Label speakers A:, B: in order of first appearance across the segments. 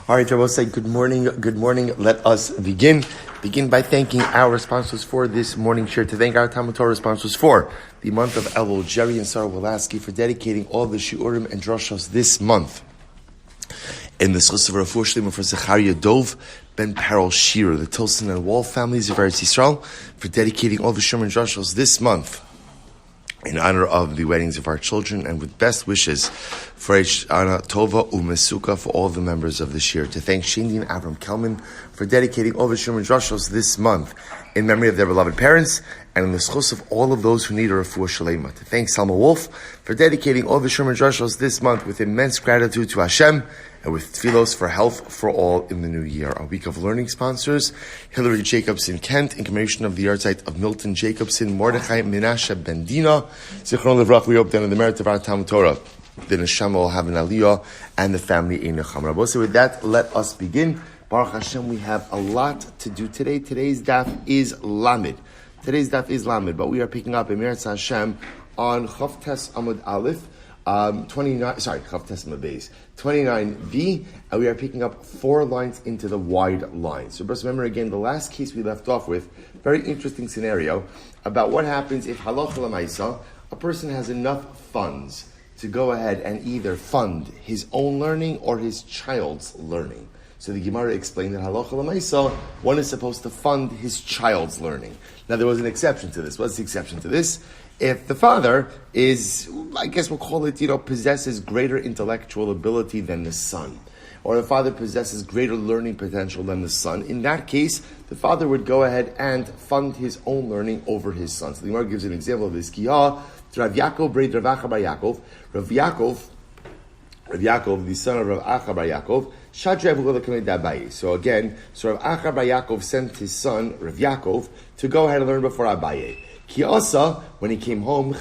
A: All right, I will say good morning. Good morning. Let us begin. Begin by thanking our sponsors for this morning share. To thank our Talmud Torah sponsors for the month of Elul, Jerry and Sora Wolasky, for dedicating all the shiurim and drashos this month. In the zechus of refuah sheleimah for Zecharya Dov, ben Perel Shira, the Tilson and Wohl families of Eretz Yisrael, for dedicating all the shiurim and drashos this month in honor of the weddings of our children, and with best wishes for Shana Tova u'mesuka for all the members of this year. To thank Shaindy and Avraham Kelman for dedicating all the shiurim and drashos this month in memory of their beloved parents, and in the zechus of all of those who need a refuah sheleimah. To thank Selma Woolf for dedicating all the shiurim and drashos this month with immense gratitude to Hashem, and with Teffilos for health for all in the new year. Our week of learning sponsors, Hilary Jacobson-Kent, in commemoration of the yahrzeit of Milton Jacobson, Mordechai Menashe ben Dena, Zecharya Dov, we hope that in the merit of our TALMUD Torah, the neshama will have an aliyah, and the family a nechama. So with that, let us begin. Baruch Hashem, we have a lot to do today. Today's daf is Lamed. But we are picking up in Eretz Hashem on Chavtes Amud Aleph, 29b, and we are picking up 4 lines into the wide line. So just remember again, the last case we left off with, very interesting scenario about what happens if halacha l'maisa, a person has enough funds to go ahead and either fund his own learning or his child's learning. So the Gemara explained that halacha l'maisa, one is supposed to fund his child's learning. Now there was an exception to this. What's the exception to this? If the father is, I guess we'll call it, possesses greater intellectual ability than the son, or the father possesses greater learning potential than the son, in that case, the father would go ahead and fund his own learning over his son. So the Gemara gives an example of this. Rav Yaakov, Rav Acha bar Yaakov, Rav Yaakov, the son of Rav Acha bar Yaakov, so again, Rav Acha bar Yaakov sent his son, Rav Yaakov, to go ahead and learn before Abaye. Ki asa, when he came home, he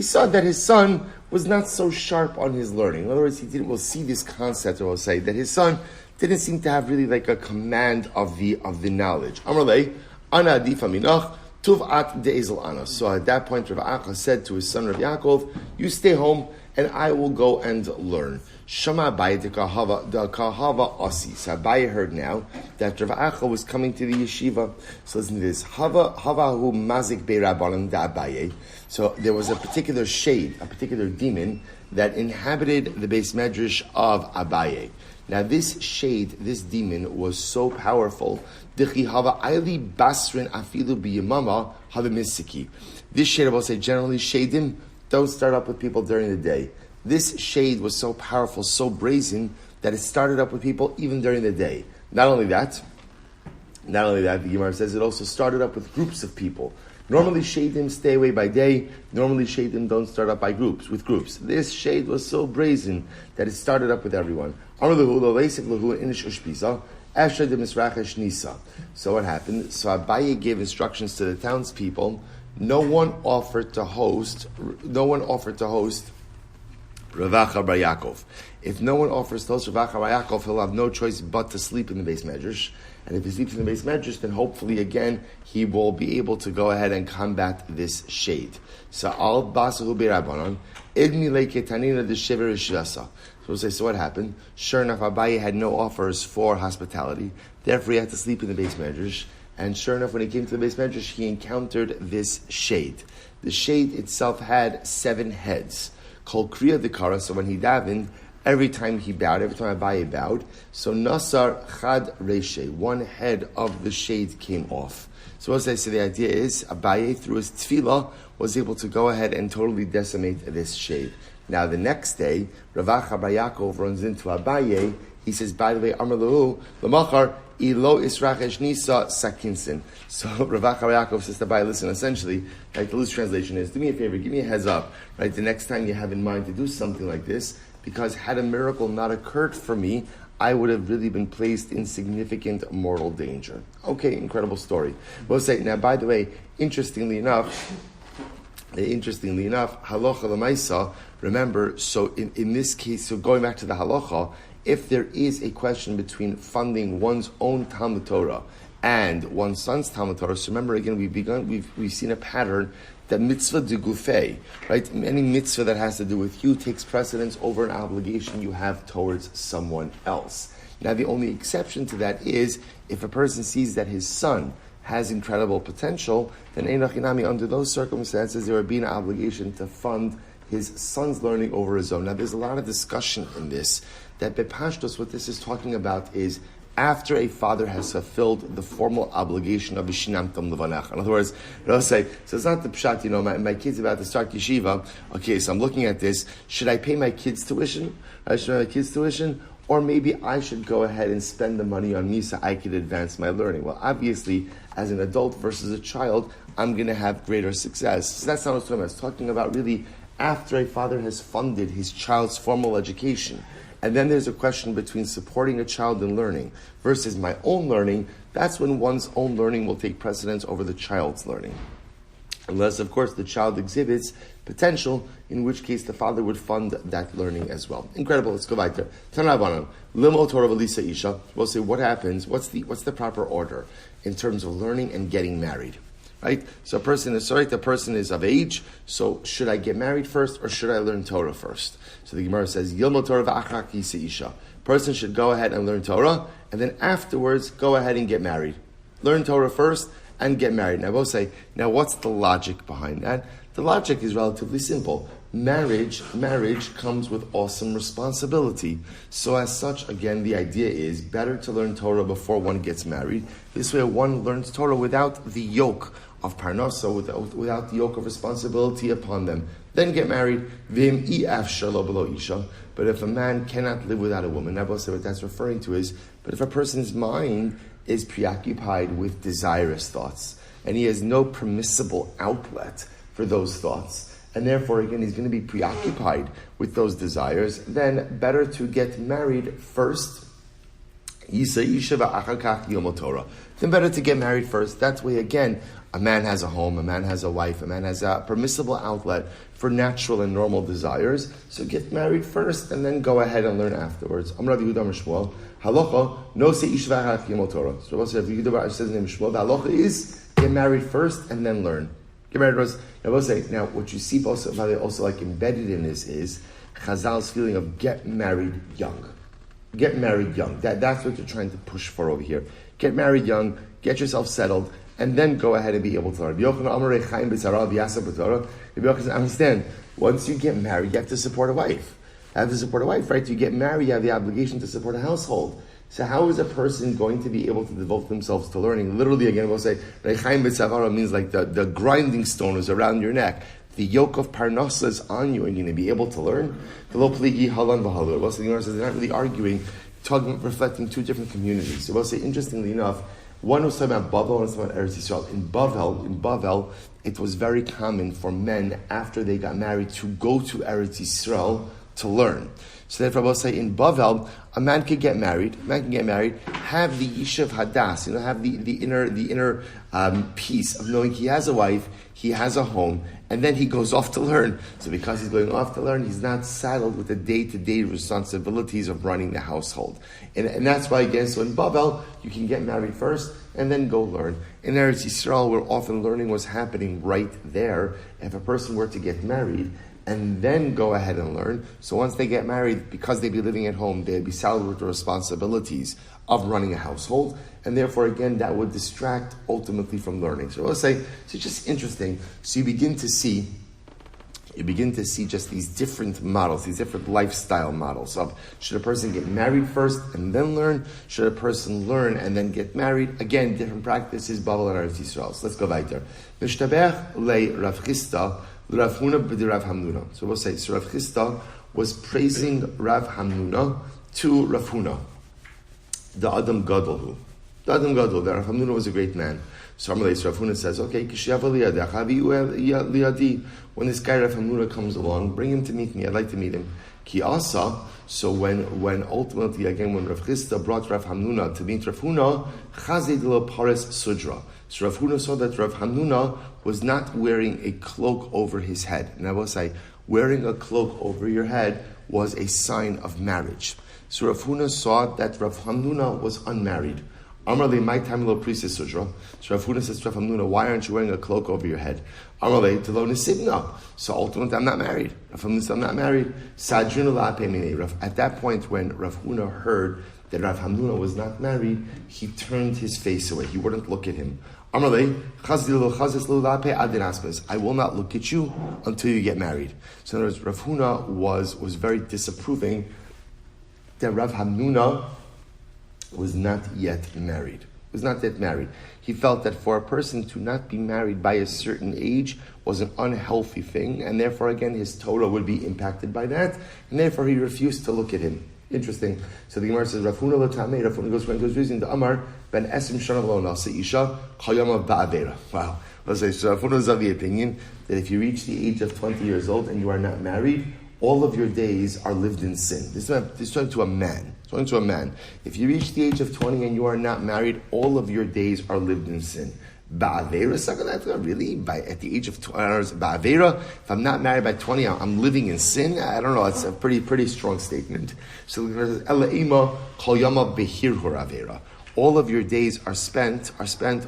A: saw that his son was not so sharp on his learning. In other words, we'll see this concept, or we'll say that his son didn't seem to have really like a command of the knowledge. Amrlei, ana adifa minach, tuvat de'ezel ana. So at that point, Rav Acha said to his son Rav Yaakov, you stay home and I will go and learn. Shama Abaye the kahava asi. So Abaye heard now that Rav Acha was coming to the yeshiva. So listen to this. Havahu mazik be'rabanan da Abaye. So there was a particular shade, a particular demon that inhabited the Beis Medrash of Abaye. Now this shade, this demon was so powerful. Dichi hava aili basrin afilu biyamama hava misiki. This shade, I will say, generally shadim don't start up with people during the day. This shade was so powerful, so brazen, that it started up with people even during the day. Not only that, the Gemara says it also started up with groups of people. Normally shadim stay away by day. Normally shadim don't start up with groups. This shade was so brazen that it started up with everyone. So what happened? So Abaye gave instructions to the townspeople. No one offered to host Rav Acha bar Yaakov. If no one offers to host Rav Acha bar Yaakov, he'll have no choice but to sleep in the Beis Medrash. And if he sleeps in the Beis Medrash, then hopefully again he will be able to go ahead and combat this shade. So al basahu birabanon idmi leketanina de shever shasa. So we'll say, so what happened? Sure enough, Abaye had no offers for hospitality. Therefore, he had to sleep in the Beis Medrash. And sure enough, when he came to the Beis Medrash, he encountered this shade. The shade itself had 7 heads. Called Kriya Dekara, so when he davened, every time Abaye bowed, so Nasar Chad Reshe, one head of the shade came off. So as I say, the idea is, Abaye, through his tefillah, was able to go ahead and totally decimate this shade. Now the next day, Rav Acha bar Yaakov runs into Abaye. He says, by the way, Amar Lahu, L'machar, Ilo Israchesh Nisa Sakinsin. So Rav Acha bar Yaakov says to Abaye, listen, essentially, right, the loose translation is, do me a favor, give me a heads up, right, the next time you have in mind to do something like this, because had a miracle not occurred for me, I would have really been placed in significant mortal danger. Okay, incredible story. We'll say, now by the way, interestingly enough, halacha l'maisa, remember, so in this case, so going back to the halacha, if there is a question between funding one's own Talmud Torah and one's son's Talmud Torah, so remember again, we've seen a pattern that mitzvah de gufei, right? Any mitzvah that has to do with you takes precedence over an obligation you have towards someone else. Now, the only exception to that is if a person sees that his son has incredible potential, then Einach Inami, under those circumstances, there would be an obligation to fund his son's learning over his own. Now, there's a lot of discussion in this, that Bepashtos, what this is talking about is after a father has fulfilled the formal obligation of Vishinam Tam Levanach. In other words, they'll say, so it's not the pshat, my kid's about to start yeshiva. Okay, so I'm looking at this. Should I pay my kids' tuition? Or maybe I should go ahead and spend the money on me so I could advance my learning. Well, obviously, as an adult versus a child, I'm going to have greater success. So that's not what I'm talking about. It's talking about really after a father has funded his child's formal education. And then there's a question between supporting a child in learning versus my own learning. That's when one's own learning will take precedence over the child's learning. Unless, of course, the child exhibits potential, in which case the father would fund that learning as well. Incredible. Let's go back there. Limo Torah Valisa Isha. We'll say what happens, what's the proper order in terms of learning and getting married. Right? So the person is of age, so should I get married first or should I learn Torah first? So the Gemara says, Yilmo Torah v'achak yisa isha. Person should go ahead and learn Torah, and then afterwards go ahead and get married. Learn Torah first and get married. Now we'll say, now what's the logic behind that? The logic is relatively simple. Marriage comes with awesome responsibility. So as such, again, the idea is better to learn Torah before one gets married. This way one learns Torah without the yoke of parnasa, without the yoke of responsibility upon them. Then get married. But if a man cannot live without a woman, Nabal said what that's referring to is, but if a person's mind is preoccupied with desirous thoughts, and he has no permissible outlet for those thoughts, and therefore, again, he's going to be preoccupied with those desires, then better to get married first. Then better to get married first. That way, again, a man has a home, a man has a wife, a man has a permissible outlet for natural and normal desires. So get married first and then go ahead and learn afterwards. I'm Rabbi Shmuel. Halacha, no se ishvach yom Torah. So Rabbi Shmuel says in Shmuel, the halacha is get married first and then learn. Get married first. Now what you see also like embedded in this is Chazal's feeling of get married young. Get married young. That's what you're trying to push for over here. Get married young, get yourself settled, and then go ahead and be able to learn. Rabbi Yochanan understand, once you get married, you have to support a wife. Right? You get married, you have the obligation to support a household. So how is a person going to be able to devote themselves to learning? Literally, again, we'll say, means like the grinding stone is around your neck. The yoke of parnasa is on you, and you're going to be able to learn. The lo pligi halan v'halur. Well, the Gemara says they're not really arguing, reflecting two different communities. So we'll say, interestingly enough, one was talking about Bavel, one was talking about Eretz Yisrael. In Bavel, it was very common for men, after they got married, to go to Eretz Yisrael to learn. So therefore, we'll say in Bavel, a man can get married, have the yishuv hadas, have the inner peace of knowing he has a wife, he has a home, and then he goes off to learn. So because he's going off to learn, he's not saddled with the day-to-day responsibilities of running the household. And that's why, again, so in Bavel, you can get married first and then go learn. In Eretz Yisrael, where often learning was happening right there, if a person were to get married and then go ahead and learn, so once they get married, because they'd be living at home, they'd be saddled with the responsibilities of running a household, and therefore, again, that would distract ultimately from learning. So let's say, so it's just interesting. So you begin to see just these different models, these different lifestyle models of, should a person get married first and then learn? Should a person learn and then get married? Again, different practices, Bavel and Eretz Yisrael. So let's go weiter. Mishtabech le Rav Chisda, Rav Huna b'di Rav Hamnuna. So we'll say, so Rav Chisda was praising Rav Hamnuna to Rav Huna, the Adam Gadol, that Rav Hamnuna was a great man. So Rav Huna says, okay, when this guy Rav Hamnuna comes along, bring him to meet me. I'd like to meet him. Ki asa. So when ultimately, again, when Rav Chisda brought Rav Hamnuna to meet Rav Huna, chazid lo pares sudra. So Rav Huna saw that Rav Hamnuna was not wearing a cloak over his head. And I will say, wearing a cloak over your head was a sign of marriage. So Rav Huna saw that Rav Hamnuna was unmarried. Amarle, my time little priestess sudra. So Rav Huna says to Rav Hamnuna, why aren't you wearing a cloak over your head? Amarle, Telo Nisibna. So ultimately, I'm not married. Rav Hamnuna said, I'm not married. At that point, when Rav Huna heard that Rav Hamnuna was not married, he turned his face away. He wouldn't look at him. I will not look at you until you get married. So in other words, Rav Huna was very disapproving that Rav Hamnuna was not yet married. He felt that for a person to not be married by a certain age was an unhealthy thing, and therefore again his Torah would be impacted by that, and therefore he refused to look at him. Interesting. So the Gemara says, Rav Huna l'tamei. Rav Huna goes reason the Amar ben esim shana lo nasa isha chayama ba'avera. Wow. Let's say so. Rav Huna is of the opinion that if you reach the age of 20 years old and you are not married, all of your days are lived in sin. This is talking to a man. If you reach the age of 20 and you are not married, all of your days are lived in sin. Ba'avera, really? At the age of 20, ba'avera, if I'm not married by 20, I'm living in sin? I don't know, it's a pretty strong statement. So Ela'ima kol yama behir avera. All of your days are spent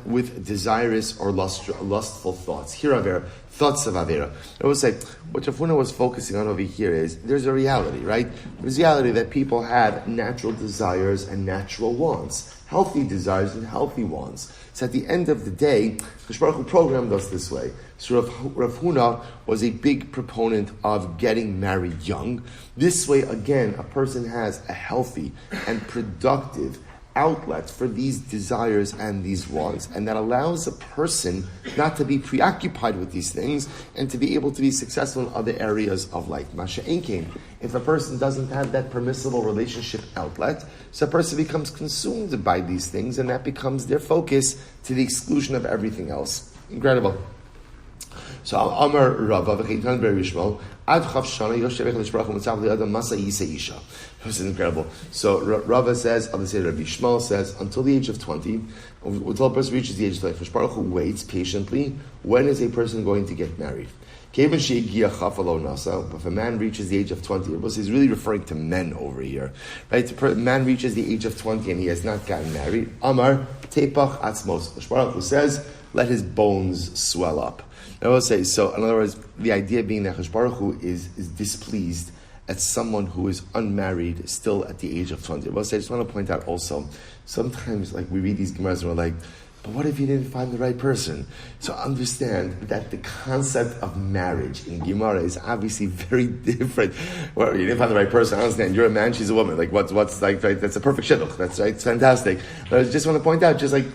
A: with desirous or lustful thoughts. Here avera, thoughts of avera. I would say, what Rav Huna was focusing on over here is, there's a reality, right? There's a reality that people have natural desires and natural wants. Healthy desires and healthy wants. So at the end of the day, Kadosh Baruch Hu programmed us this way. So Rav Huna was a big proponent of getting married young. This way, again, a person has a healthy and productive outlet for these desires and these wants, and that allows a person not to be preoccupied with these things and to be able to be successful in other areas of life. If a person doesn't have that permissible relationship outlet, so a person becomes consumed by these things, and that becomes their focus to the exclusion of everything else. Incredible. So Amar Rava v'cheitan Rabbi Shmuel ad chav shana yoshev echad l'shbarach u'mitzav li'adam masa yisei isha. This is incredible. So Rava says, Rabbi Shmuel says, until the age of 20, until a person reaches the age of 20, Kadosh Baruch Hu waits patiently. When is a person going to get married? If a man reaches the age of 20, he's really referring to men over here, right? A man reaches the age of 20 and he has not gotten married. Amar tepach atzmos. Kadosh Baruch Hu says, let his bones swell up. I will say, so in other words, the idea being that Kadosh Baruch Hu is displeased at someone who is unmarried still at the age of 20. I will say, I just want to point out also, sometimes like we read these Gemaras and we're like, but what if you didn't find the right person? So understand that the concept of marriage in Gemara is obviously very different. Well, you didn't find the right person. I understand. You're a man, she's a woman. Like what's like, right? That's a perfect shidduch. That's right. It's fantastic. But I just want to point out, just like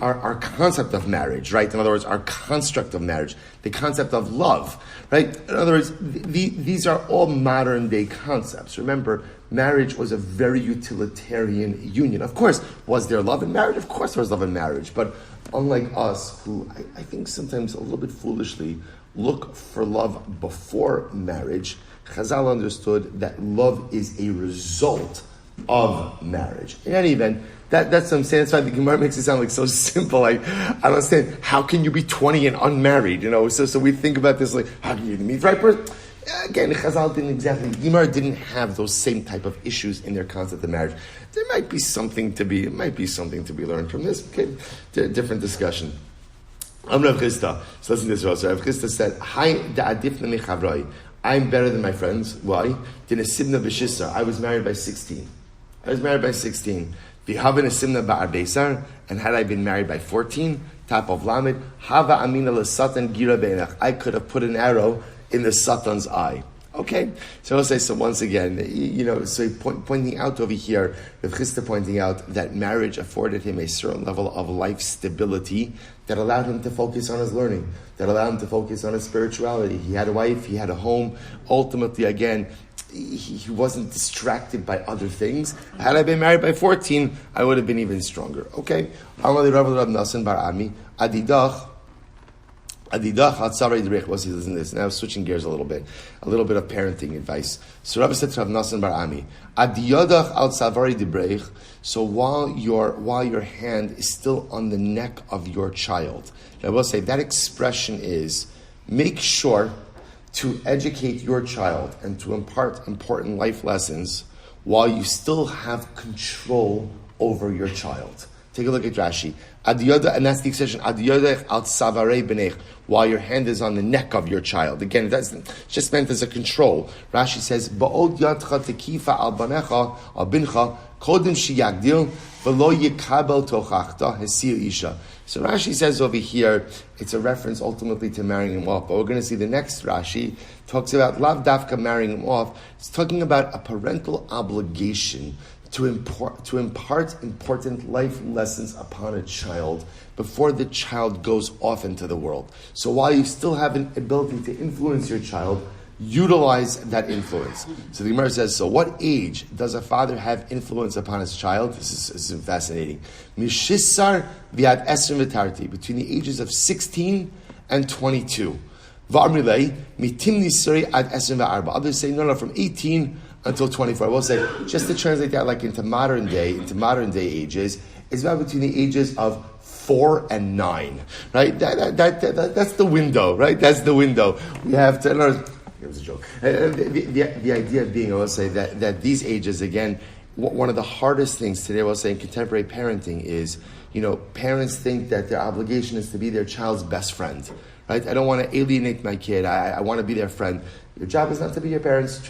A: our concept of marriage, right? In other words, our construct of marriage, the concept of love, right? In other words, these are all modern day concepts. Remember, marriage was a very utilitarian union. Of course, was there love in marriage? Of course there was love in marriage. But unlike us, who I think sometimes a little bit foolishly look for love before marriage, Chazal understood that love is a result of marriage. In any event, that's what I'm saying. That's why the Gemara makes it sound like so simple. Like, I don't understand. How can you be 20 and unmarried? So we think about this like, how can you meet the right person? Again, Chazal Gemara didn't have those same type of issues in their concept of marriage. There might be something to be learned from this. Okay, different discussion. I'm Rav Chisda. So listen to this also. Rav Chisda said, "Hi da'adifna mechavrai." I'm better than my friends. Why? Dena simna b'shisar. I was married by 16. V'haven simna ba'arbesar. And had I been married by 14, top of lamed, hava amina l'satan gira be'enach. I could have put an arrow in the Satan's eye. Okay? So I'll say, so once again, so pointing out over here, Rav Chisda pointing out that marriage afforded him a certain level of life stability that allowed him to focus on his learning, that allowed him to focus on his spirituality. He had a wife, he had a home. Ultimately, again, he wasn't distracted by other things. Had I been married by 14, I would have been even stronger. Okay? Amali Rav Nasan Bar Ami, Adidach, what's he listening to this? Now switching gears a little bit of parenting advice. So Rabbi said to Rav Nasan Bar Ami, Adiyadach al tzavari dibreich. So while your hand is still on the neck of your child, I will say that expression is, make sure to educate your child and to impart important life lessons while you still have control over your child. Take a look at Rashi. And that's the expression, Ad yodech al tzavarei b'nech, while your hand is on the neck of your child. Again, it's just meant as a control. Rashi says, Ba'od yadcha tekifa al banecha, al bincha, kodim shiyagdil, v'lo yikabel tochachta hesir isha. So Rashi says over here, it's a reference ultimately to marrying him off. But we're going to see the next Rashi talks about lav dafka marrying him off. It's talking about a parental obligation to impart important life lessons upon a child before the child goes off into the world. So while you still have an ability to influence your child, utilize that influence. So the Gemara says, so what age does a father have influence upon his child? This is fascinating. Mishisar viad esrim v'tarti, between the ages of 16 and 22. V'amrilei, mitim nisari ad esrim v'arba. Others say, no, from 18 until 24. I will say, just to translate that like into modern day ages, it's about between the ages of 4 and 9, right? That's the window, right? That's the window. We have to, it was a joke. The idea being, I will say, that these ages, again, one of the hardest things today, I will say, in contemporary parenting is, parents think that their obligation is to be their child's best friend, right? I don't want to alienate my kid. I want to be their friend. Your job is not to be your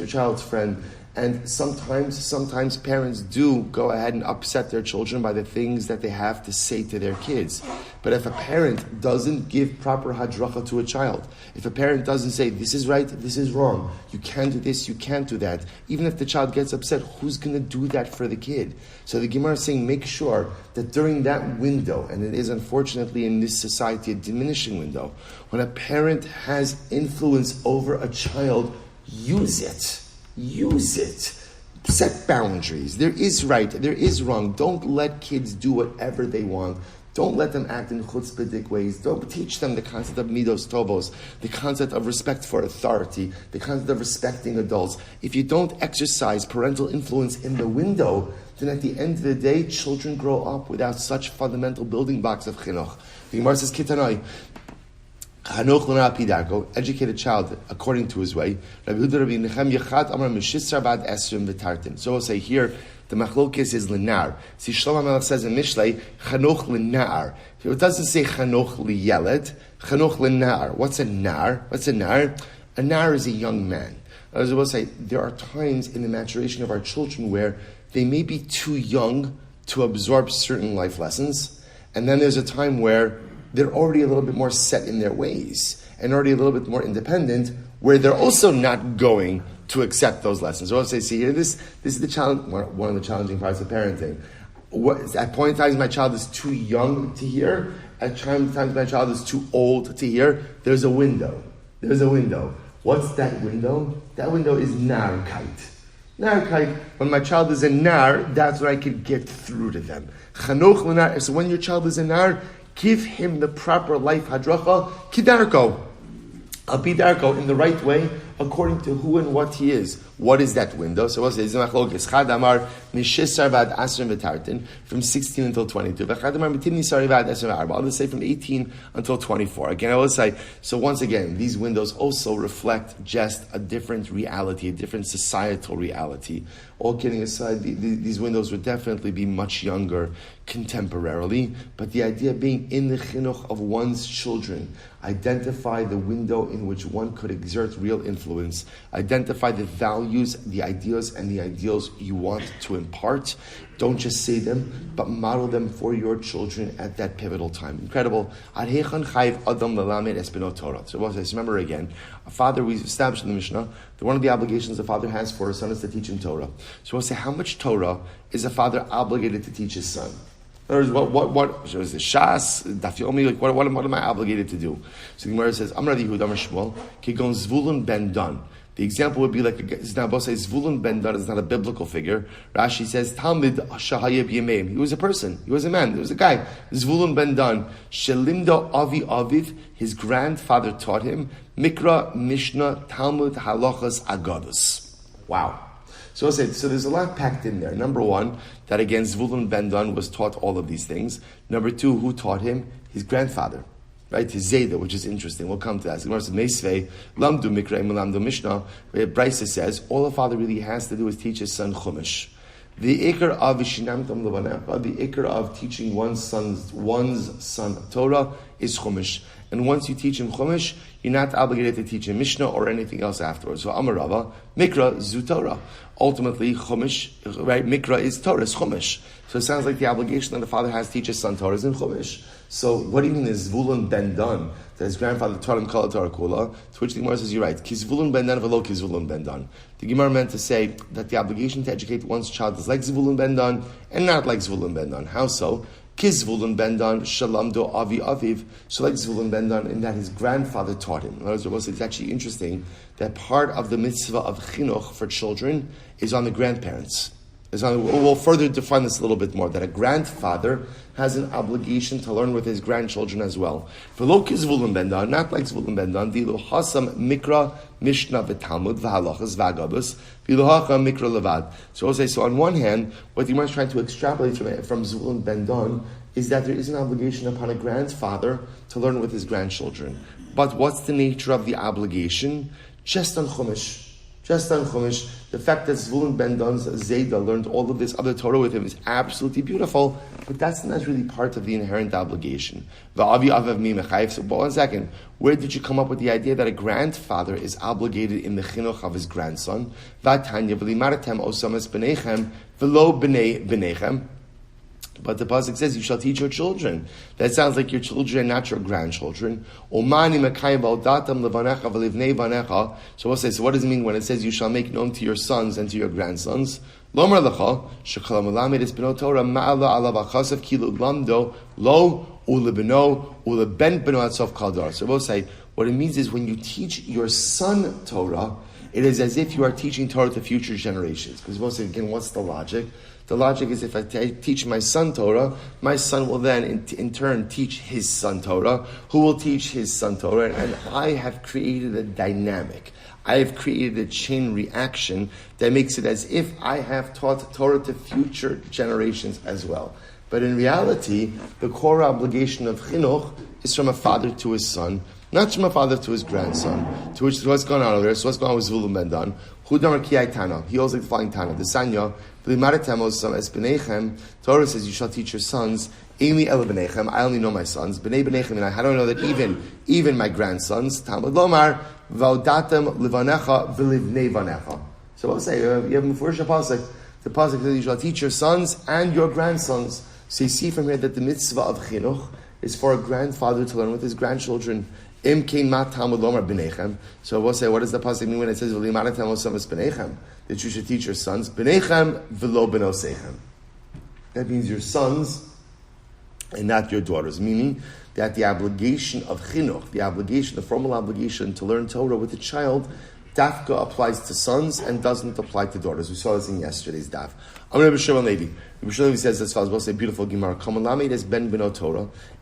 A: child's friend. And sometimes parents do go ahead and upset their children by the things that they have to say to their kids. But if a parent doesn't give proper hadracha to a child, if a parent doesn't say, this is right, this is wrong, you can't do this, you can't do that, even if the child gets upset, who's going to do that for the kid? So the Gemara is saying, make sure that during that window, and it is unfortunately in this society a diminishing window, when a parent has influence over a child, use it. Use it. Set boundaries. There is right, there is wrong. Don't let kids do whatever they want. Don't let them act in chutzpahdik ways. Don't teach them the concept of midos tovos, the concept of respect for authority, the concept of respecting adults. If you don't exercise parental influence in the window, then at the end of the day, children grow up without such fundamental building blocks of chinuch. The Gemara says, Kitanoi, educate a child according to his way. So we'll say here, the machlokes is linar. See, Shlomo Melech says in Mishlei, chanoch linar. It doesn't say chanoch liyeled, chanoch linar. What's a nar? A nar is a young man. As I will say, there are times in the maturation of our children where they may be too young to absorb certain life lessons, and then there's a time where they're already a little bit more set in their ways and already a little bit more independent, where they're also not going to accept those lessons. So I'll say, see here, this is the challenge, one of the challenging parts of parenting. At point in times, my child is too young to hear. At times, my child is too old to hear. There's a window. What's that window? That window is narkite. Narkite. When my child is a nar, that's when I could get through to them. Chanoch l'nar. So when your child is a nar, give him the proper life hadracha, kidarko. I'll be darko in the right way, according to who and what he is. What is that window? So we'll say, Chad Amar, Mishisar Vad Asrim V'tartin, from 16 until 22. Chad Amar, Mitim Nisari Vad Asrim V'arba. I'll say from 18 until 24. Again, I will say, so once again, these windows also reflect just a different reality, a different societal reality. All kidding aside, these windows would definitely be much younger contemporarily, but the idea being in the chinuch of one's children, identify the window in which one could exert real influence, identify the values, the ideas, and the ideals you want to impart. Don't just say them, but model them for your children at that pivotal time. Incredible. So remember again, a father, we established in the Mishnah, that one of the obligations a father has for his son is to teach him Torah. So we'll say, how much Torah is a father obligated to teach his son? In other words, what so is it Shas, Daf Yomi, like what am I obligated to do? So the Gemara says, Amar Yehud, Amar Shmuel, Kigon Zvulun ben Dan. The example would be like, Zvulun ben Dan is not a biblical figure. Rashi says, Talmud Shahayib Yemeim. He was a person. He was a man. He was a guy. Zvulun ben Dan. Shelimdo Avi Aviv. His grandfather taught him. Mikra, Mishnah, Talmud, Halachas, Agadas. Wow. So I'll say, so there's a lot packed in there. Number one, that again, Zvulun ben Dan was taught all of these things. Number two, who taught him? His grandfather. Right, his Zayda, which is interesting. We'll come to that. Gemara says, Meisvei, Lamdu Mikra, Lamdu Mishnah. Where Brisa says, all a father really has to do is teach his son Chumash. The ikar of vishinamtam levanecha, the ikar of teaching one's son Torah is chumash. And once you teach him chumash, you're not obligated to teach him Mishnah or anything else afterwards. So Amar Rava, Mikra zu Torah. Ultimately, chumash, right? Mikra is Torah, is chumash. So it sounds like the obligation that the father has to teach his son Torah is in chumash. So what do you mean is Zvulun ben Dan, that his grandfather taught him Kol Torah Kula? To which the Gemara says, you're right. Ki Zvulun ben Dan v'lo ki Zvulun ben Dan. The Gemara meant to say that the obligation to educate one's child is like Zvulun ben Dan and not like Zvulun ben Dan. How so? Ki Zvulun ben Dan shalom do avi aviv. So like Zvulun ben Dan in that his grandfather taught him. In other words, it's actually interesting that part of the mitzvah of chinuch for children is on the grandparents. We'll further define this a little bit more, that a grandfather has an obligation to learn with his grandchildren as well. V'lo ki Zvulun ben Dan, not like Zvulun ben Dan, dilu hasam mikra mishnah v'talmud v'halachas v'agabus v'lo hacha mikra levad. So I'll say, so on one hand, what the Gemara is trying to extrapolate from Zvulun ben Dan is that there is an obligation upon a grandfather to learn with his grandchildren. But what's the nature of the obligation? Just on Chumash. Just on Chumash, the fact that Zvulun ben Dan's Zayda learned all of this other Torah with him is absolutely beautiful, but that's not really part of the inherent obligation. So, but 1 second, where did you come up with the idea that a grandfather is obligated in the chinuch of his grandson? But the pasuk says, you shall teach your children. That sounds like your children, not your grandchildren. So we'll say, so what does it mean when it says, you shall make known to your sons and to your grandsons? So we'll say, what it means is when you teach your son Torah, it is as if you are teaching Torah to future generations. Because we'll say, again, what's the logic? The logic is if I teach my son Torah, my son will then in turn teach his son Torah, who will teach his son Torah, and I have created a dynamic. I have created a chain reaction that makes it as if I have taught Torah to future generations as well. But in reality, the core obligation of chinuch is from a father to his son, not from a father to his grandson. To which what's going on over there? So what's going on with Zvulun ben Dan? Hudamar kiyai tana. He holds like the following tana. The sanya Torah says you shall teach your sons. Amy el b'nechem. I only know my sons. B'nei b'nechem, and how do I know that even my grandsons? Talmud lomar v'odatem livanecha v'livnei vanecha. So I'll say you have mufurish pasuk. The pasuk says you shall teach your sons and your grandsons. So you see from here that the mitzvah of chinuch is for a grandfather to learn with his grandchildren. Im kein mat Talmud lomar b'nechem. So we'll say, what does the pasuk mean when it says v'limanetem osamas b'nechem? That you should teach your sons b'nechem v'lo b'nosechem. That means your sons and not your daughters. Meaning that the obligation of chinuch, the formal obligation to learn Torah with a child, dafka applies to sons and doesn't apply to daughters. We saw this in yesterday's daf. Rabbi Shmuel Levi. Rabbi Shmuel Levi says as follows. We'll say beautiful Gemara.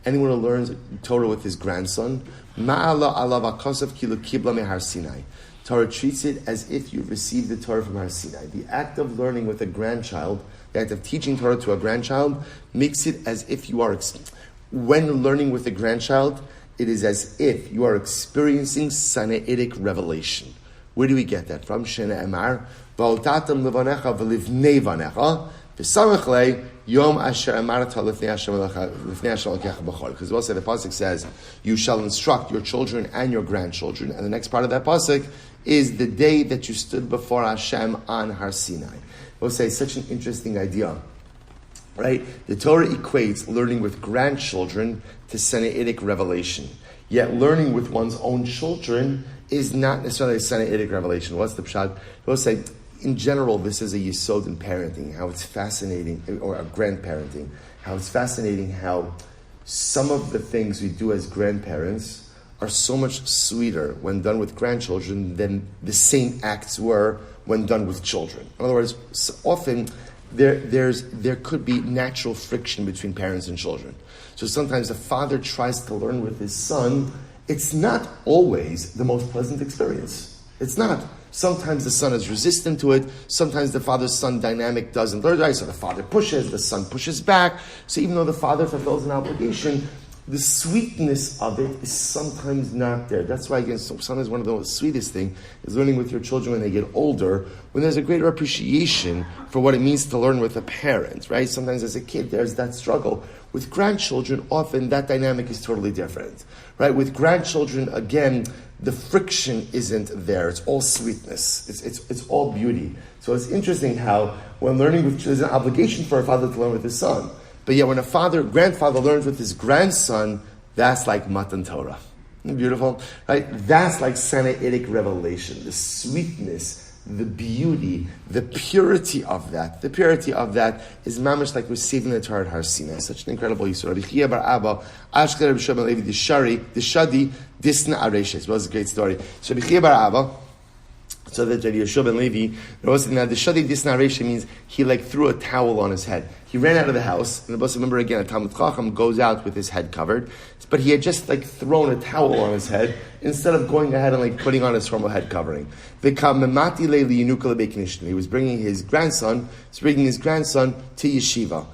A: Anyone who learns Torah with his grandson, ma'ala alav akasav kilo kibla mehar Sinai. Torah treats it as if you received the Torah from Har Sinai. The act of learning with a grandchild, the act of teaching Torah to a grandchild, makes it as if you are. When learning with a grandchild, it is as if you are experiencing Sinaitic revelation. Where do we get that from? Shana Emar, V'altatam levanecha v'livnei vanecha, v'samachlei yom asher amarta lifnei Hashem l'kecha b'chol. Because also the pasuk says, you shall instruct your children and your grandchildren. And the next part of that pasuk is the day that you stood before Hashem on Har Sinai. We'll say such an interesting idea. Right? The Torah equates learning with grandchildren to Sinaitic revelation. Yet learning with one's own children is not necessarily a Sinaitic revelation. What's the pshat? We'll say, in general, this is a yesod in parenting, how it's fascinating, or grandparenting, how it's fascinating how some of the things we do as grandparents are so much sweeter when done with grandchildren than the same acts were when done with children. In other words, so often there could be natural friction between parents and children. So sometimes a father tries to learn with his son. It's not always the most pleasant experience. It's not. Sometimes the son is resistant to it. Sometimes the father-son dynamic doesn't learn. So the father pushes, the son pushes back. So even though the father fulfills an obligation, the sweetness of it is sometimes not there. That's why, again, sometimes one of the sweetest things is learning with your children when they get older, when there's a greater appreciation for what it means to learn with a parent, right? Sometimes as a kid, there's that struggle. With grandchildren, often that dynamic is totally different, right? With grandchildren, again, the friction isn't there. It's all sweetness. It's all beauty. So it's interesting how when learning with children, there's an obligation for a father to learn with his son. But yet when a grandfather learns with his grandson, that's like Matan Torah. Isn't it beautiful? Right? That's like Sinaitic revelation. The sweetness, the beauty, the purity of that. The purity of that is mamish like receiving the Torah at Har Sinai. Such an incredible yisur. Rabbi Chia bar Abba, Ashkel Rabbi Shmuel Levi, Dishadi, Disna Areshes. Well, it's a great story. So Rabbi Chia bar Abba, so that Rabbi Yeshua ben Levi, the Shadi Disna Areshes means he threw a towel on his head. He ran out of the house, and the boss, remember again, a Talmud Chacham goes out with his head covered, but he had just thrown a towel on his head instead of going ahead and putting on his formal head covering. He was bringing his grandson to yeshiva.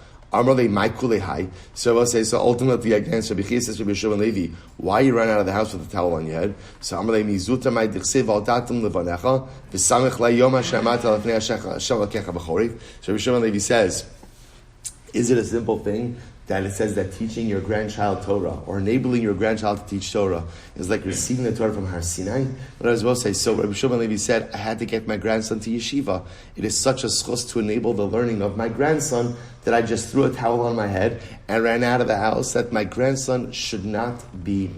A: So ultimately again, Rabbi Chia says, Rabbi Shmuel Levi, why you ran out of the house with a towel on your head? So Rabbi Shmuel Levi says, is it a simple thing that it says that teaching your grandchild Torah or enabling your grandchild to teach Torah is like receiving the Torah from Har Sinai? But I as well say, so Rabbi Shmuel Levi said, I had to get my grandson to yeshiva. It is such a zechus to enable the learning of my grandson that I just threw a towel on my head and ran out of the house, that my grandson should not be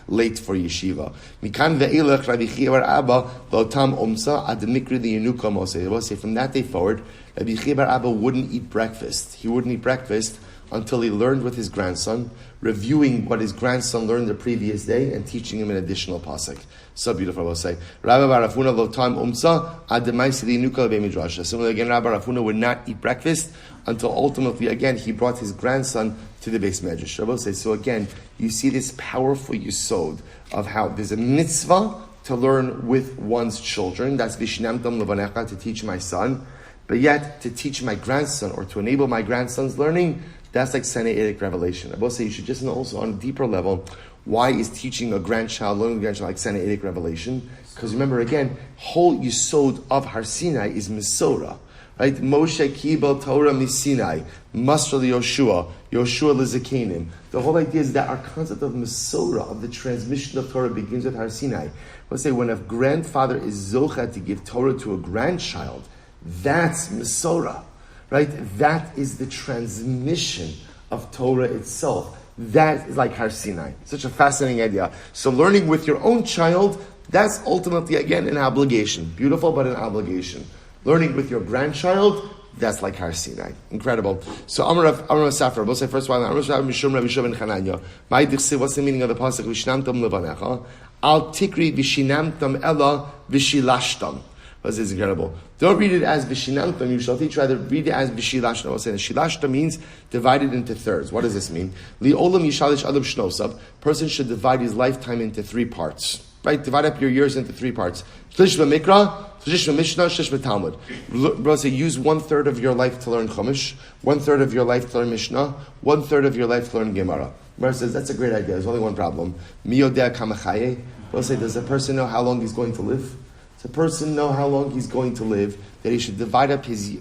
A: late for yeshiva. Mikan ve'ilach Rabbi Chia bar Abba lotam umsa ad mikri li'yenuka mosei. I will say, from that day forward, Rabbi Chia bar Abba wouldn't eat breakfast. He wouldn't eat breakfast until he learned with his grandson, reviewing what his grandson learned the previous day and teaching him an additional pasuk. So beautiful, I will say. Rabbi Barafuna lo time umsa ad maisi li'yenuka le'bei midrash. Similarly, again, Rabbi Barafuna would not eat breakfast until ultimately, again, he brought his grandson to the base medrash. I will say, so again, you see this powerful yesod of how there's a mitzvah to learn with one's children. That's vishnamtam levanecha, to teach my son. But yet, to teach my grandson or to enable my grandson's learning, that's like Sinaitic revelation. I will say you should just know also on a deeper level, why is teaching a grandchild, learning a grandchild like Sinaitic revelation? Because remember again, whole yisod of Har Sinai is Mesora. Right? Moshe kibel Torah misinai, Masra Yoshua, Yoshua lezakenim. The whole idea is that our concept of Mesora, of the transmission of Torah, begins with Har Sinai. Let's say when a grandfather is zocha to give Torah to a grandchild, that's Mesora, right? That is the transmission of Torah itself. That is like Har Sinai. Such a fascinating idea. So learning with your own child, that's ultimately, again, an obligation. Beautiful, but an obligation. Learning with your grandchild, that's like Har Sinai. Incredible. So Amar Safra, we'll say first of all, Amar Safra Mishum Rabbi Shimon Chananya. What's the meaning of the pasuk? Vishnamtam levanecha. Al tikri vishinamtam ella vishilashtam. This is incredible. Don't read it as vishinamtam. You shall teach, rather read it as vishilashtam. I'll say that shilashtam means divided into thirds. What does this mean? Li'olam yishalish adam shnosab. Person should divide his lifetime into 3 parts. Right? Divide up your years into 3 parts. Shlishma mikra, shlishma mishnah, shlishma talmud. Bro, say use 1/3 of your life to learn chumash, 1/3 of your life to learn mishnah, 1/3 of your life to learn gemara. Gemara says that's a great idea. There's only one problem. Mi yodea kama chaye. Bro, say does a person know how long he's going to live? Does a person know how long he's going to live? That he should divide up his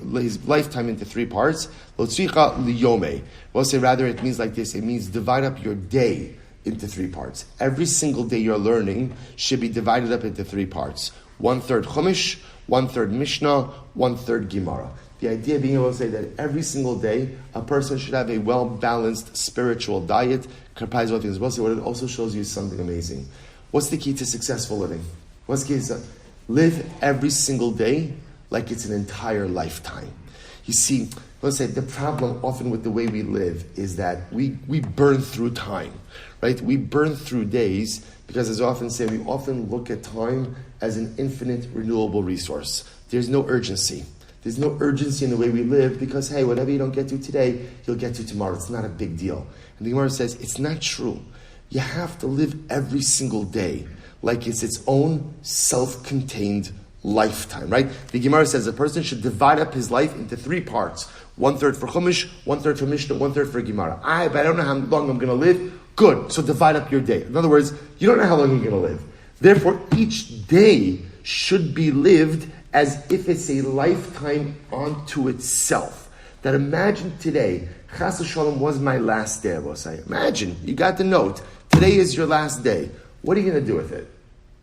A: lifetime into 3 parts. Lo tzricha liyome. Bro, say rather it means like this. It means divide up your day into 3 parts. Every single day you're learning should be divided up into 3 parts. 1/3 Chumash, 1/3 Mishnah, 1/3 Gemara. The idea being able to say that every single day a person should have a well-balanced spiritual diet. What it also shows you is something amazing. What's the key to successful living? What's the key to live every single day like it's an entire lifetime? You see, let's say the problem often with the way we live is that we burn through time, right? We burn through days because, as I often say, we often look at time as an infinite renewable resource. There's no urgency. There's no urgency in the way we live because, hey, whatever you don't get to today, you'll get to tomorrow. It's not a big deal. And the Gemara says it's not true. You have to live every single day like it's its own self-contained lifetime, right? The Gemara says a person should divide up his life into 3 parts. 1/3 for Chumash, 1/3 for Mishnah, 1/3 for Gemara. But I don't know how long I'm going to live. Good. So divide up your day. In other words, you don't know how long you're going to live. Therefore, each day should be lived as if it's a lifetime unto itself. That imagine today, Chas v'Shalom was my last day, I will say. Imagine, you got the note. Today is your last day. What are you going to do with it?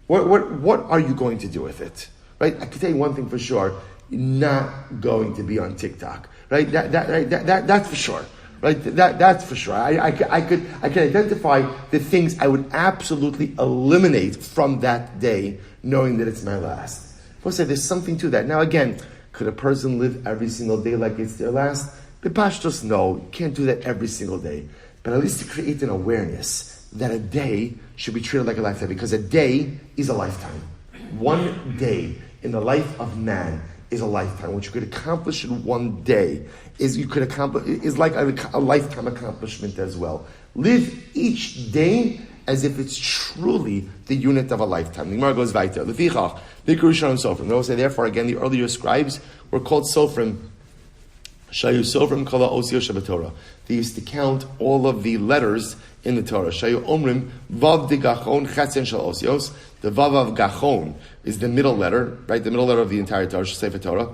A: What are you going to do with it? Right? I can tell you one thing for sure. You're not going to be on TikTok. Right? That's for sure. Right? That's for sure. I can identify the things I would absolutely eliminate from that day, knowing that it's my last. I'll say there's something to that. Now again, could a person live every single day like it's their last? B'pashtos, no. You can't do that every single day. But at least to create an awareness that a day should be treated like a lifetime, because a day is a lifetime. One day in the life of man is a lifetime. What you could accomplish in one day is like a lifetime accomplishment as well. Live each day as if it's truly the unit of a lifetime. The Gemara goes weiter. Lefichach, Kiddushin and Sofrim. They'll say, therefore, again, the earlier scribes were called Sofrim. Shayu Sofrim kala osio shabatorah. They used to count all of the letters in the Torah. Shayu Omrim vav de gachon chatzen shal osios. The vav of gachon is the middle letter, right? The middle letter of the entire Torah, Sefer Torah.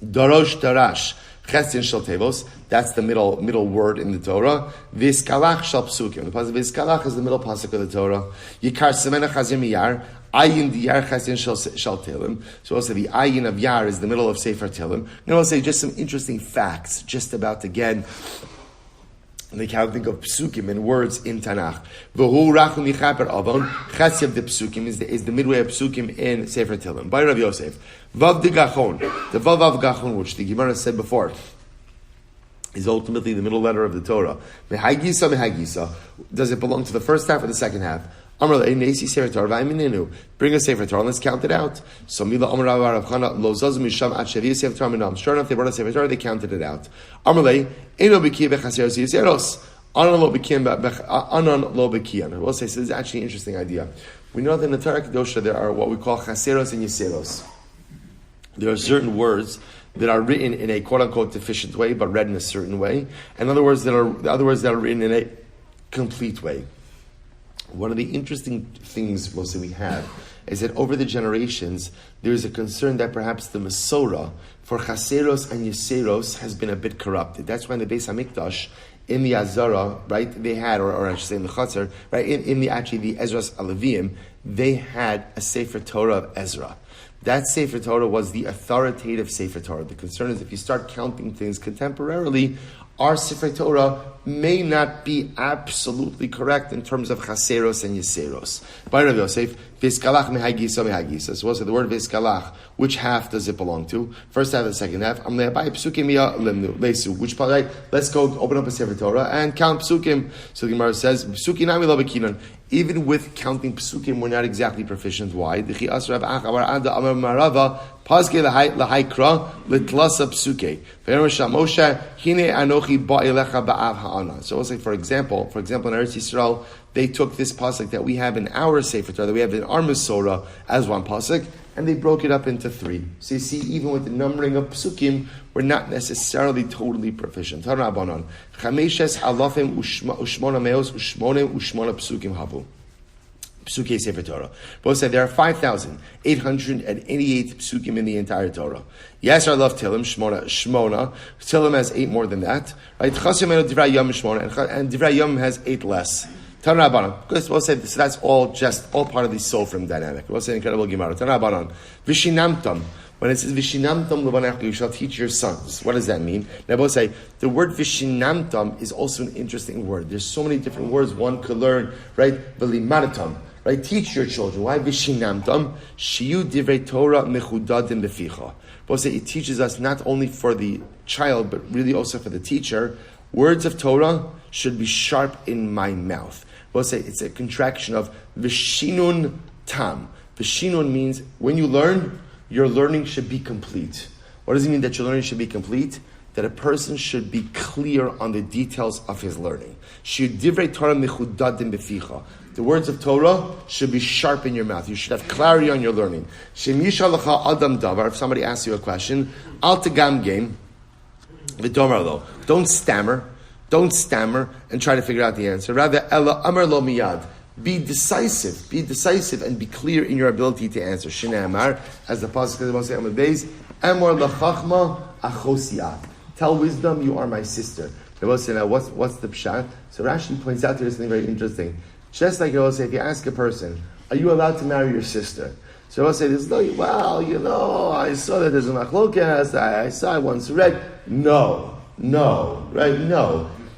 A: Darosh tarash chatzen shal tevos. That's the middle word in the Torah. Viskalach shal psukim. The pasuk Viskalach is the middle pasuk of the Torah. Yikar semena chazim miyar. Ayin diyar chasin shal telim. So also the ayin of yar is the middle of Sefer Telim. And I'll say just some interesting facts, just about again the counting of psukim and words in Tanakh. V'hu rachu michaper avon. Chasi of the psukim is the midway of psukim in Sefer Telim. By Rav Yosef. Vav de gachon. The vav of gachon, which the Gemara said before, is ultimately the middle letter of the Torah. Mehagisa. Does it belong to the first half or the second half? Bring a Sefer Torah, let's count it out. Sure enough, they brought a Sefer Torah, they counted it out. I will say, so this is actually an interesting idea. We know that in the Torah Kedosha there are what we call chaseros and yiseros. There are certain words that are written in a quote-unquote deficient way, but read in a certain way, and other words that are written in a complete way. One of the interesting things mostly we have is that over the generations, there is a concern that perhaps the Masorah for Chaseros and Yeseros has been a bit corrupted. That's why in the Beis HaMikdash, in the Azara, right, they had, or I should say in the Chatzar, right, in the Ezra's Aleviim, they had a Sefer Torah of Ezra. That Sefer Torah was the authoritative Sefer Torah. The concern is if you start counting things contemporarily, our Sefer Torah may not be absolutely correct in terms of chaseros and yeseros. By Rav Yosef, Viskalach mehagisa mehagisa. So also the word Viskalach, which half does it belong to? First half and second half. Which part, right? Let's go open up a Sefer Torah and count psukim. So the Gemara says, Psukim nami lo bekinon. Even with counting psukim, we're not exactly proficient. Why? Pazke lahaikra litlasa psuke. Moshe hine anochi ba'elecha ba'av ha'ana. So it's like, for example, in Eretz Yisrael, they took this pasuk that we have in our Sefer Torah, that we have in our Masorah as one pasuk, and they broke it up into 3. So you see, even with the numbering of psukim, we're not necessarily totally proficient. Tarabanan chameshes alafim ushmona meos ushmonim ushmona psukim havu. Psuke Sefer Torah. Both said there are 5,888 psukim in the entire Torah. Yes, I love Tilim, Shmona. Tilim has 8 more than that. Right? Chasimeno Divrei Yom Shmona, and Divrei Yom has 8 less. Tanrabanan. We'll say so that's all part of the Sofrim dynamic. We'll say incredible Gemara. Tanrabanan. Vishinamtam. When it says Vishinamtam Levanach, you shall teach your sons. What does that mean? Now, both say the word Vishinamtam is also an interesting word. There's so many different words one could learn. Right? Velimaratam. Right, teach your children. Why vishinamtam? Shiyu divrei Torah mechudadim beficha. Both say it teaches us not only for the child, but really also for the teacher. Words of Torah should be sharp in my mouth. Both say it's a contraction of vishinun tam. Vishinun means when you learn, your learning should be complete. What does it mean that your learning should be complete? That a person should be clear on the details of his learning. Shiyu divrei Torah mechudadim beficha. The words of Torah should be sharp in your mouth. You should have clarity on your learning. Shem yishal lecha adam davar. If somebody asks you a question, al tegam game. V'domar lo. Don't stammer. Don't stammer and try to figure out the answer. Rather, ela amar lo miyad. Be decisive and be clear in your ability to answer. Shina amar, as the pasuk of the Moshe Amud Beis, amar lechachma achosiat. Tell wisdom, you are my sister. They will say, now what's the pshat? So Rashi points out here something very interesting. Just like he will say, if you ask a person, are you allowed to marry your sister? So he will say, well, I saw that there's a machlokas, I once read. No.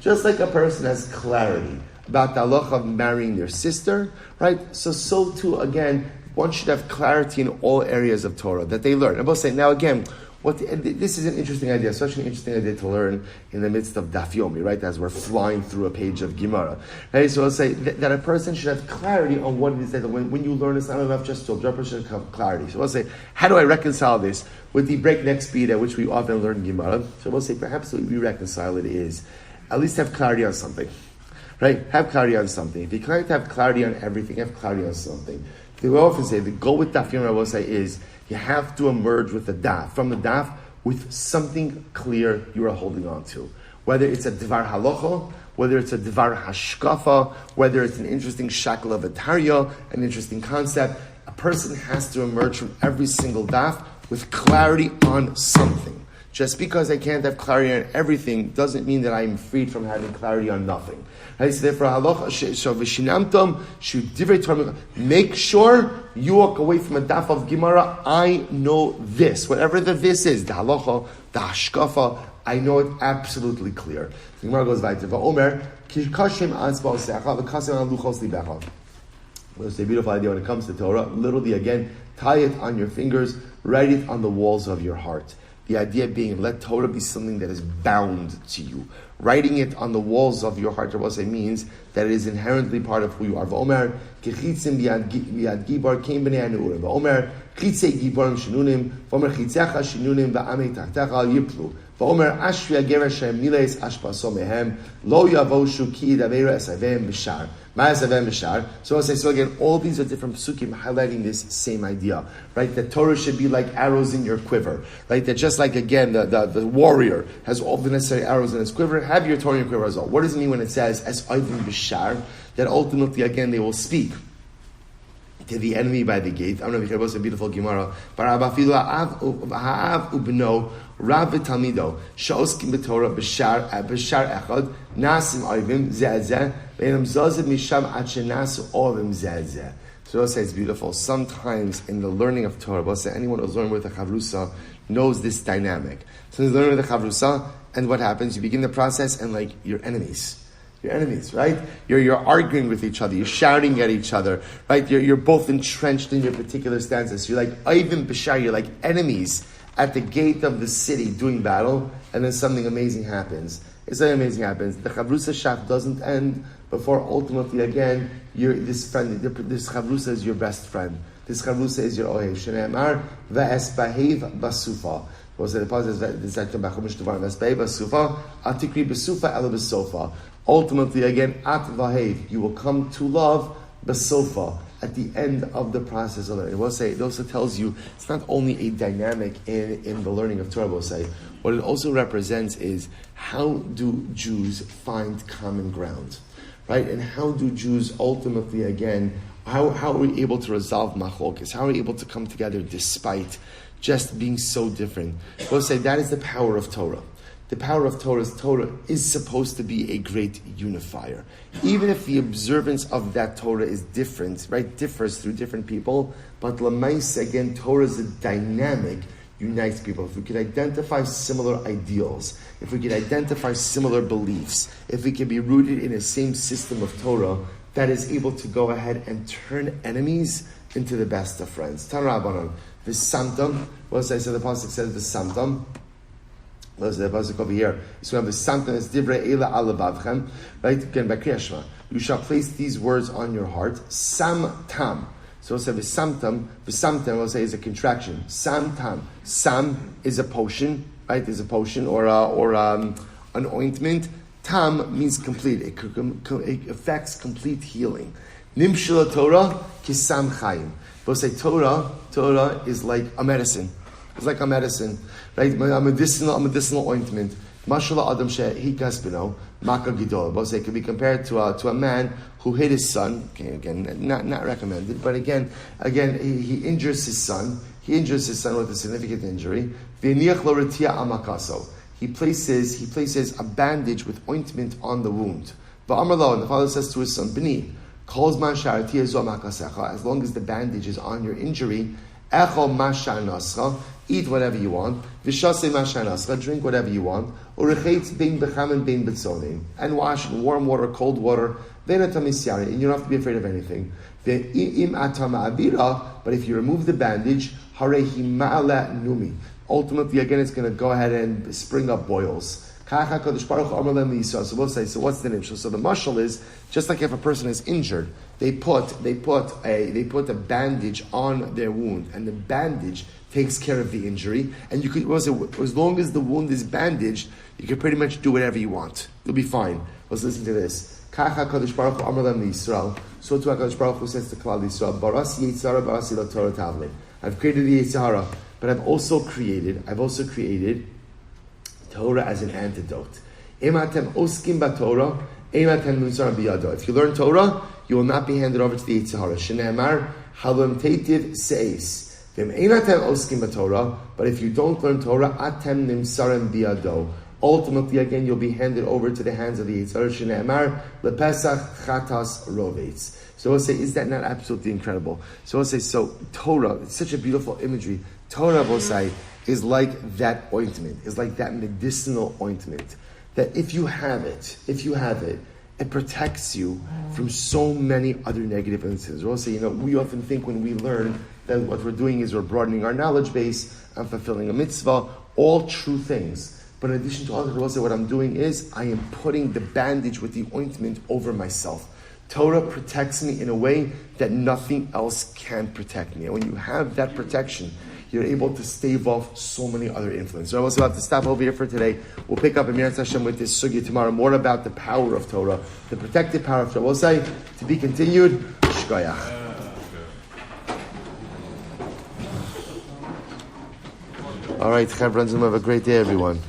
A: Just like a person has clarity about the halacha of marrying their sister, right? So too, again, one should have clarity in all areas of Torah that they learn. I will say, now again, this is an interesting idea, such an interesting idea to learn in the midst of Daf Yomi, right? As we're flying through a page of Gemara. Right? So I'll say that a person should have clarity on what it is that when you learn, it's not enough just to observe, a person should have clarity. So I'll say, how do I reconcile this with the breakneck speed at which we often learn in Gemara? So we'll say, perhaps what we reconcile it is, at least have clarity on something. Right? Have clarity on something. If you can't have clarity on everything, have clarity on something. We often say, the goal with Daf Yomi, I will say, is you have to emerge with the daf, from the daf, with something clear you are holding on to. Whether it's a dvar halacha, whether it's a dvar hashkafa, whether it's an interesting shackle of atarya, an interesting concept, a person has to emerge from every single daf with clarity on something. Just because I can't have clarity on everything doesn't mean that I'm freed from having clarity on nothing. Right? So therefore, make sure you walk away from a daf of Gemara. I know this. Whatever the this is, the halacha, the hashkafa, I know it absolutely clear. The Gemara goes weiter. It's a beautiful idea when it comes to Torah. Literally, again, tie it on your fingers, write it on the walls of your heart. The idea being, let Torah be something that is bound to you. Writing it on the walls of your heart, what it means that it is inherently part of who you are. V'omer, kechitzim b'yad gibar kein b'nei anurim. V'omer, chitzei gibarim shenunim. V'omer, chitzecha shenunim v'amei tachtecha al yiplu. V'omer, ashvi ager shem miles ashpaso mehem. Lo yavoshu ki yidavera esavem b'shar. So again, all these are different psukim highlighting this same idea, right? That Torah should be like arrows in your quiver, right? That just like, again, the warrior has all the necessary arrows in his quiver, have your Torah in your quiver as well. What does it mean when it says, as Oivim b'shar, that ultimately, again, they will speak to the enemy by the gate? I don't know if you hear about a beautiful Gemara. Ha'av ubno Rav v'talmido she'oskim b'Torah b'shar echad nasim oivim zeh ve'enam zazim misham ad shenasu oivim zeh. So I'll say it's beautiful. Sometimes in the learning of Torah, we'll say anyone who's learning with a chavrusa knows this dynamic. So he's learning with a chavrusa, and what happens? You begin the process, and like you're enemies. You're enemies, right? You're arguing with each other. You're shouting at each other, right? You're both entrenched in your particular stances. You're like Oivim b'shar. You're like enemies at the gate of the city doing battle, and then something amazing happens. The chavrusa shaf doesn't end before ultimately, again, this chavrusa is your best friend. This chavrusa is your ohev. Shneimar ve'es bahev basufa. Ultimately, again, at vahev, you will come to love basofa. At the end of the process of learning. We'll say, it also tells you it's not only a dynamic in the learning of Torah, we'll say, what it also represents is how do Jews find common ground, right? And how do Jews ultimately, again, how are we able to resolve machlokas? How are we able to come together despite just being so different? We'll say that is the power of Torah. The power of Torah is supposed to be a great unifier. Even if the observance of that Torah is different, right, differs through different people, but l'mais, again, Torah is a dynamic, unites people. If we could identify similar ideals, if we could identify similar beliefs, if we can be rooted in the same system of Torah, that is able to go ahead and turn enemies into the best of friends. Tan Rabbanon, v'samtam, what does I say? The pasuk says v'samtam. Let's the pasuk over here. So we have the samtam as divrei eila alavavchem, right? Again by Kriya Shema. You shall place these words on your heart. Samtam. So we'll say v'samtam. V'samtam we'll say is a contraction. Samtam. Sam is a potion, right? Is a potion or an ointment. Tam means complete. It affects complete healing. Nimshila Torah kisam chayim. We'll say Torah is like a medicine. It's like a medicine, right? A medicinal ointment. Mashallah Adam shehikas bino maka gidol. We'll say it could be compared to a man who hit his son. Okay, again, not recommended, but again, he injures his son. He injures his son with a significant injury. V'niach lo retia amakaso. He places a bandage with ointment on the wound. V'amar and the father says to his son, B'ni, calls man sharatia zo makasecha. As long as the bandage is on your injury, echol mashanascha. Eat whatever you want. V'shasei mashanascha. Drink whatever you want. Urechetz bein bechamen bein betzonim. And wash in warm water, cold water. Ve'natam misyari. And you don't have to be afraid of anything. Ve'im atama abira. But if you remove the bandage, harehi ma'ala numi. Ultimately, again, it's going to go ahead and spring up boils. So we'll say, so what's the name? So the mashal is, just like if a person is injured, they put a bandage on their wound, and the bandage takes care of the injury. And you could, as long as the wound is bandaged, you can pretty much do whatever you want. You'll be fine. Let's listen to this. So to HaKadosh Baruch Hu says to Klal Yisrael, Baras Yitzhara Baras Ila Torah Tavlin. I've created the Zechariah, but I've also created Torah as an antidote. If you learn Torah, you will not be handed over to the Zechariah. Shene'emar halom teitiv seis. But if you don't learn Torah, atem nimsarem biyado. Ultimately, again, you'll be handed over to the hands of the Zechariah. Shene'emar lepesach chatas rovetz. So we'll say, is that not absolutely incredible? So we'll say, so Torah, it's such a beautiful imagery. Torah, we'll say, is like that ointment, is like that medicinal ointment. That if you have it, it protects you from so many other negative incidents. We'll say, we often think when we learn that what we're doing is we're broadening our knowledge base and fulfilling a mitzvah, all true things. But in addition to all that, we'll say what I'm doing is I am putting the bandage with the ointment over myself. Torah protects me in a way that nothing else can protect me. And when you have that protection, you're able to stave off so many other influences. So I also have to stop over here for today. We'll pick up in Eretz Hashem with this sugya tomorrow, more about the power of Torah, the protective power of Torah. We'll say, to be continued, Shkoyach. All right, Chevron, have a great day, everyone.